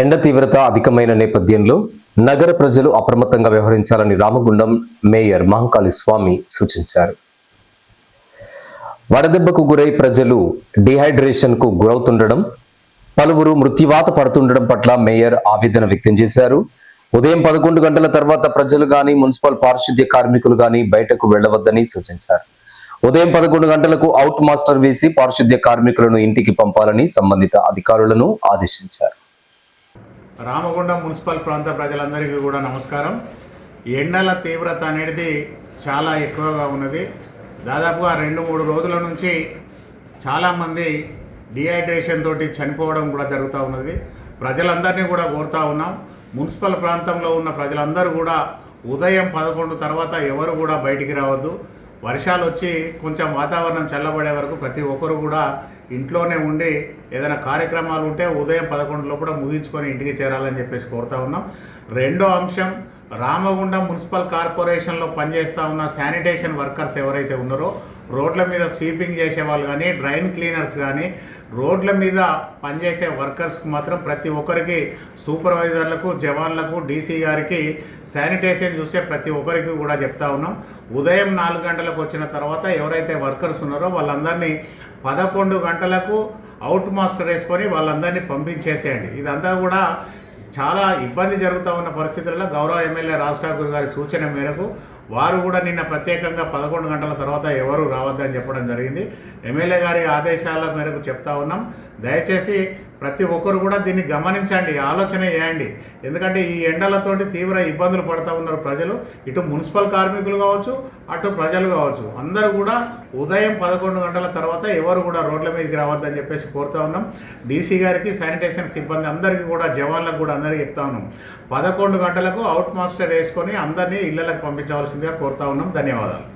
ఎండ తీవ్రత అధికమైన నేపథ్యంలో నగర ప్రజలు అప్రమత్తంగా వ్యవహరించాలని రామగుండం మేయర్ మహంకాళి స్వామి సూచించారు. వడదెబ్బకు గురై ప్రజలు డిహైడ్రేషన్ కు గురవుతుండడం, పలువురు మృత్యువాత పడుతుండడం పట్ల మేయర్ ఆవేదన వ్యక్తం చేశారు. ఉదయం 11 గంటల తర్వాత ప్రజలు గాని, మున్సిపల్ పారిశుద్ధ్య కార్మికులు గాని బయటకు వెళ్లవద్దని సూచించారు. ఉదయం 11 గంటలకు అవుట్ మాస్టర్ వేసి పారిశుద్ధ్య కార్మికులను ఇంటికి పంపాలని సంబంధిత అధికారులను ఆదేశించారు. రామగుండం మున్సిపల్ ప్రాంత ప్రజలందరికీ కూడా నమస్కారం. ఎండల తీవ్రత అనేది చాలా ఎక్కువగా ఉన్నది. దాదాపుగా 2-3 రోజుల నుంచి చాలామంది డిహైడ్రేషన్ తోటి చనిపోవడం కూడా జరుగుతూ ఉన్నది. ప్రజలందరినీ కూడా కోరుతూ ఉన్నాం, మున్సిపల్ ప్రాంతంలో ఉన్న ప్రజలందరూ కూడా ఉదయం 11 తర్వాత ఎవరు కూడా బయటికి రావద్దు. వర్షాలు వచ్చి కొంచెం వాతావరణం చల్లబడే వరకు ప్రతి ఒక్కరు కూడా ఇంట్లోనే ఉండి ఏదైనా కార్యక్రమాలు ఉంటే ఉదయం 11 లోపల ముగించుకొని ఇంటికి చేరాలని చెప్పేసి కోరుతా ఉన్నాం. రెండో అంశం, రామగుండం మున్సిపల్ కార్పొరేషన్లో పనిచేస్తూ ఉన్న శానిటేషన్ వర్కర్స్ ఎవరైతే ఉన్నారో, రోడ్ల మీద స్వీపింగ్ చేసే వాళ్ళు కానీ, డ్రైన్ క్లీనర్స్ కానీ, రోడ్ల మీద పనిచేసే వర్కర్స్కి మాత్రం ప్రతి ఒక్కరికి, సూపర్వైజర్లకు, జవాన్లకు, డీసీ గారికి శానిటేషన్ చూసే ప్రతి ఒక్కరికి కూడా చెప్తా ఉన్నాం. ఉదయం 4 గంటలకు వచ్చిన తర్వాత ఎవరైతే వర్కర్స్ ఉన్నారో వాళ్ళందరినీ 11 గంటలకు అవుట్ మాస్టర్ వేసుకొని వాళ్ళందరినీ పంపించేసేయండి. ఇదంతా కూడా చాలా ఇబ్బంది జరుగుతూ ఉన్న పరిస్థితుల్లో గౌరవ ఎమ్మెల్యే రాజ్ ఠాకూర్ గారి సూచన మేరకు వారు కూడా నిన్న ప్రత్యేకంగా 11 గంటల తర్వాత ఎవరు రావద్దని చెప్పడం జరిగింది. ఎమ్మెల్యే గారి ఆదేశాల మేరకు చెప్తా ఉన్నాం. దయచేసి ప్రతి ఒక్కరు కూడా దీన్ని గమనించండి, ఆలోచన చేయండి. ఎందుకంటే ఈ ఎండలతోటి తీవ్ర ఇబ్బందులు పడుతూ ఉన్నారు ప్రజలు. ఇటు మున్సిపల్ కార్మికులు కావచ్చు, అటు ప్రజలు కావచ్చు, అందరూ కూడా ఉదయం 11 గంటల తర్వాత ఎవరు కూడా రోడ్ల మీదకి రావద్దని చెప్పేసి కోరుతా ఉన్నాం. డీసీ గారికి, శానిటేషన్ సిబ్బంది అందరికీ కూడా, జవాన్లకు కూడా అందరికీ చెప్తా ఉన్నాం. 11 గంటలకు అవుట్ మాస్టర్ వేసుకొని అందరినీ ఇళ్లకు పంపించవలసిందిగా కోరుతా ఉన్నాం. ధన్యవాదాలు.